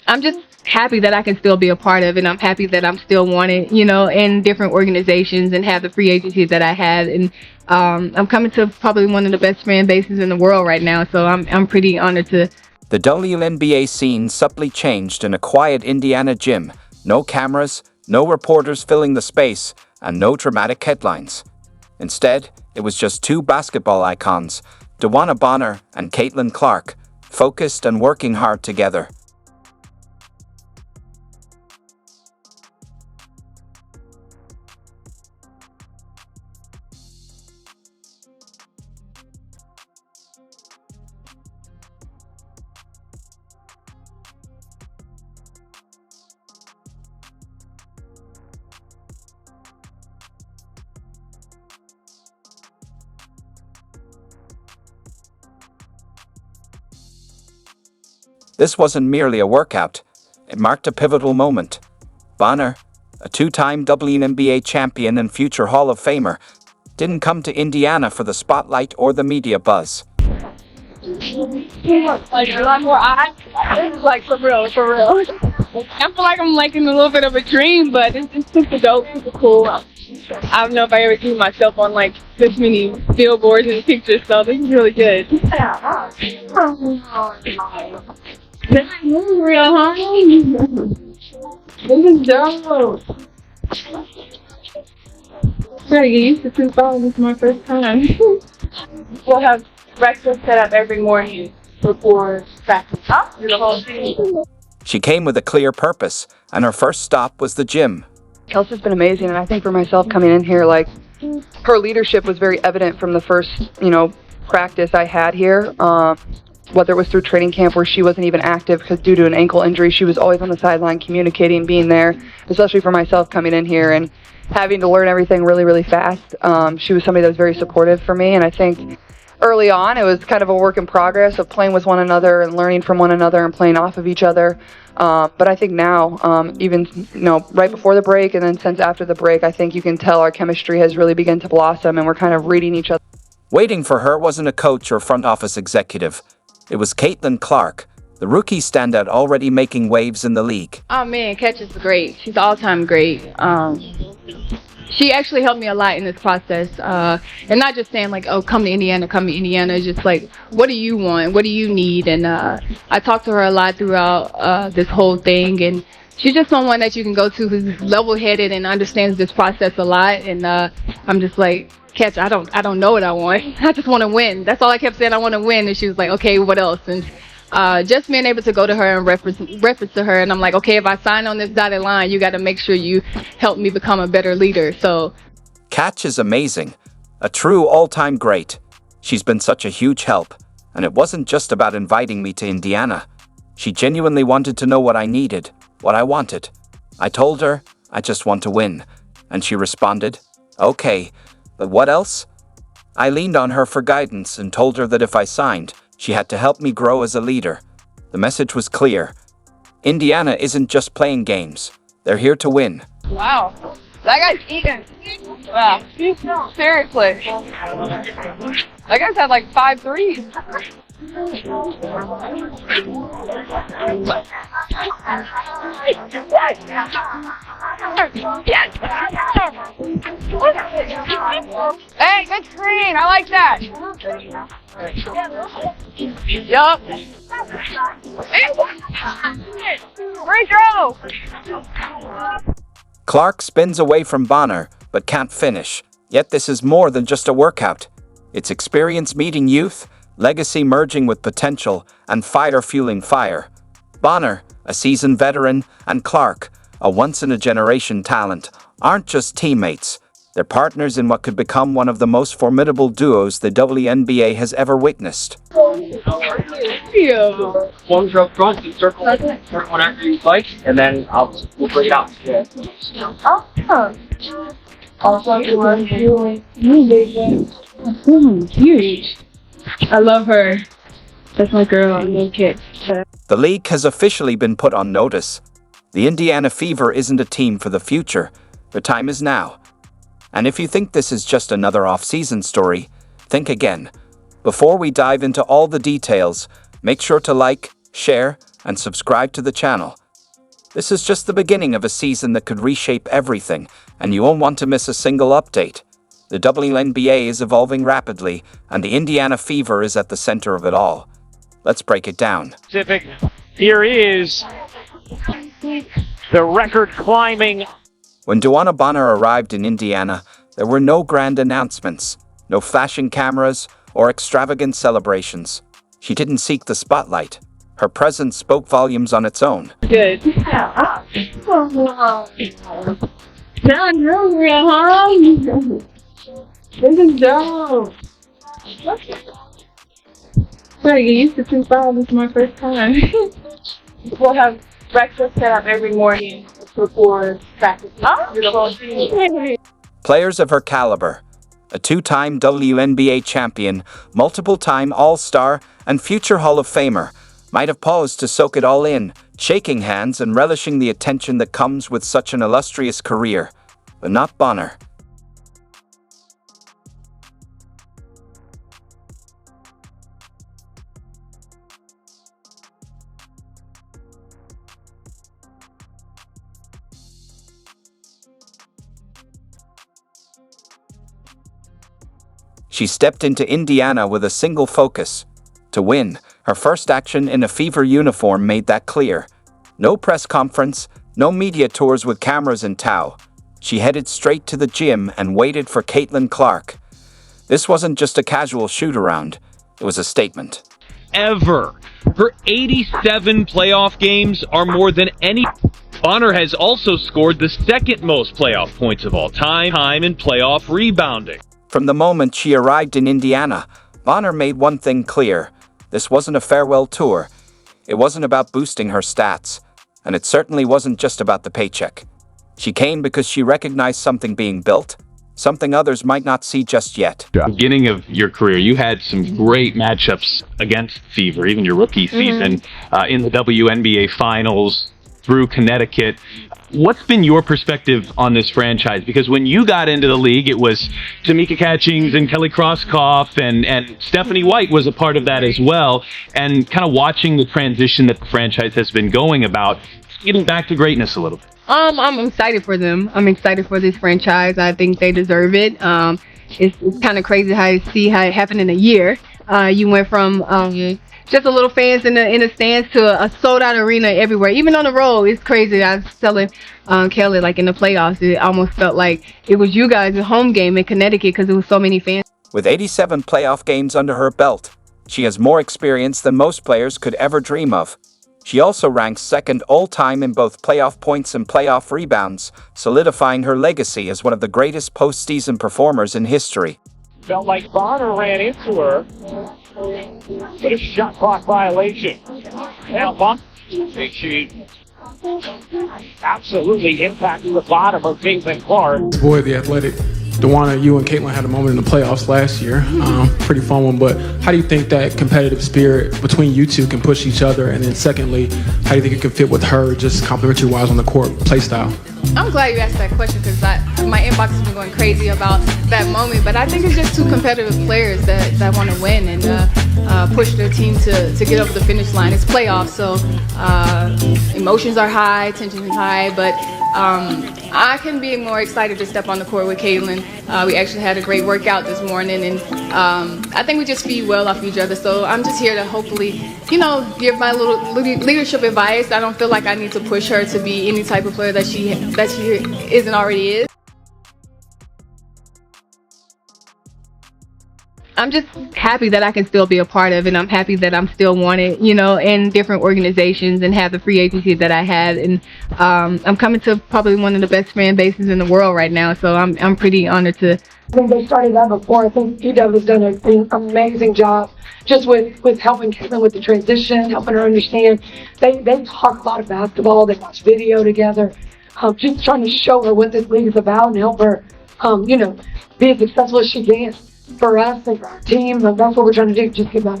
I'm just happy that I can still be a part of it. I'm happy that I'm still wanted, in different organizations and have the free agency that I had. And I'm coming to probably one of the best fan bases in the world right now. So I'm pretty honored to. The WNBA scene subtly changed in a quiet Indiana gym. No cameras, no reporters filling the space, and no dramatic headlines. Instead, it was just two basketball icons, DeWanna Bonner and Caitlin Clark, focused and working hard together. This wasn't merely a workout, it marked a pivotal moment. Bonner, a two-time WNBA champion and future Hall of Famer, didn't come to Indiana for the spotlight or the media buzz. Like a lot more eyes. This is like for real, for real. I feel like I'm like in a little bit of a dream, but it's super dope, super cool. I don't know if I ever seen myself on like this many billboards and pictures, so this is really good. This is real, huh? This is dope. Gotta get used to 2 phones. This is my first time. We'll have breakfast set up every morning before practice. Do the whole thing. She came with a clear purpose, and her first stop was the gym. Kelsey's been amazing, and I think for myself coming in here, like, her leadership was very evident from the first, practice I had here. Whether it was through training camp where she wasn't even active because due to an ankle injury, she was always on the sideline communicating, being there, especially for myself coming in here and having to learn everything really, really fast. She was somebody that was very supportive for me, and I think early on it was kind of a work in progress of playing with one another and learning from one another and playing off of each other. But I think now, even right before the break and then since after the break, I think you can tell our chemistry has really begun to blossom and we're kind of reading each other. Waiting for her wasn't a coach or front office executive. It was Caitlin Clark, the rookie standout already making waves in the league. Oh man, Catch is great. She's all-time great. She actually helped me a lot in this process. And not just saying like, oh, come to Indiana, come to Indiana. It's just like, what do you want? What do you need? And I talked to her a lot throughout this whole thing. And she's just someone that you can go to who's level-headed and understands this process a lot. And I'm just like, Catch, I don't know what I want. I just want to win. That's all I kept saying. I want to win. And she was like, okay, what else? And just being able to go to her and reference to her, and I'm like, okay, if I sign on this dotted line, you got to make sure you help me become a better leader. So, Catch is amazing, a true all-time great. She's been such a huge help, and it wasn't just about inviting me to Indiana. She genuinely wanted to know what I needed, what I wanted. I told her, I just want to win, and she responded, okay, but what else? I leaned on her for guidance and told her that if I signed, she had to help me grow as a leader. The message was clear. Indiana isn't just playing games. They're here to win. wow, that guy's eating. Wow, seriously. That guy's had like 5 threes. Hey, good screen. I like that. Yup. Free throw. Clark spins away from Bonner, but can't finish. Yet this is more than just a workout. It's experience meeting youth, legacy merging with potential, and fire fueling fire. Bonner, a seasoned veteran, and Clark, a once-in-a-generation talent, aren't just teammates. They're partners in what could become one of the most formidable duos the WNBA has ever witnessed. One's up front, you circle whatever you like, and then we'll bring it out. Huge. I love her. That's my girl. I love Kit. The league has officially been put on notice. The Indiana Fever isn't a team for the future. The time is now. And if you think this is just another off-season story, think again. Before we dive into all the details, make sure to like, share, and subscribe to the channel. This is just the beginning of a season that could reshape everything, and you won't want to miss a single update. The WNBA is evolving rapidly, and the Indiana fever is at the center of it all. Let's break it down. Here is the record climbing. When DeWanna Bonner arrived in Indiana, there were no grand announcements, no flashing cameras, or extravagant celebrations. She didn't seek the spotlight. Her presence spoke volumes on its own. Good. Now I'm hungry, huh? This is dope. Gotta get used to 2-5. This is my first time. We'll have breakfast set up every morning before practice. Players of her caliber, a two-time WNBA champion, multiple-time All-Star, and future Hall of Famer, might have paused to soak it all in, shaking hands and relishing the attention that comes with such an illustrious career. But not Bonner. She stepped into Indiana with a single focus: to win. Her first action in a Fever uniform made that clear. No press conference, no media tours with cameras in tow. She headed straight to the gym and waited for Caitlin Clark. This wasn't just a casual shoot-around, it was a statement. Ever. Her 87 playoff games are more than any. Bonner has also scored the second most playoff points of all time in playoff rebounding. From the moment she arrived in Indiana, Bonner made one thing clear. This wasn't a farewell tour. It wasn't about boosting her stats. And it certainly wasn't just about the paycheck. She came because she recognized something being built, something others might not see just yet. Beginning of your career, you had some great matchups against Fever, even your rookie season, in the WNBA Finals through Connecticut. What's been your perspective on this franchise? Because when you got into the league, it was Tamika Catchings and Kelly Crosskoff, and Stephanie White was a part of that as well. And kind of watching the transition that the franchise has been going about, getting back to greatness a little bit. I'm excited for them. I'm excited for this franchise. I think they deserve it. It's kind of crazy how you see how it happened in a year. You went from just a little fans in the stands to a sold out arena everywhere. Even on the road, it's crazy. I was telling Kelly, like in the playoffs, it almost felt like it was you guys' home game in Connecticut because there was so many fans. With 87 playoff games under her belt, she has more experience than most players could ever dream of. She also ranks second all-time in both playoff points and playoff rebounds, solidifying her legacy as one of the greatest postseason performers in history. Felt like Bonner ran into her. But a shot clock violation. Now Bonner, she absolutely impacted the bottom of Caitlin Clark. Boy, the athletic. DeWanna, you and Caitlin had a moment in the playoffs last year. Pretty fun one, but how do you think that competitive spirit between you two can push each other? And then secondly, how do you think it can fit with her, just complimentary-wise on the court play style? I'm glad you asked that question because my inbox has been going crazy about that moment. But I think it's just two competitive players that want to win and push their team to get over the finish line. It's playoffs, so emotions are high, tension is high, but I can be more excited to step on the court with Caitlin. We actually had a great workout this morning, and I think we just feed well off each other. So I'm just here to hopefully, give my little leadership advice. I don't feel like I need to push her to be any type of player that she isn't already is. I'm just happy that I can still be a part of it. I'm happy that I'm still wanted, in different organizations and have the free agency that I had. And I'm coming to probably one of the best fan bases in the world right now. So I'm pretty honored to. I think they started that before. I think PW has done an amazing job just with helping Caitlin with the transition, helping her understand. They talk a lot of basketball. They watch video together, just trying to show her what this league is about and help her, be as successful as she can for us and for our team. And that's what we're trying to do, just give back.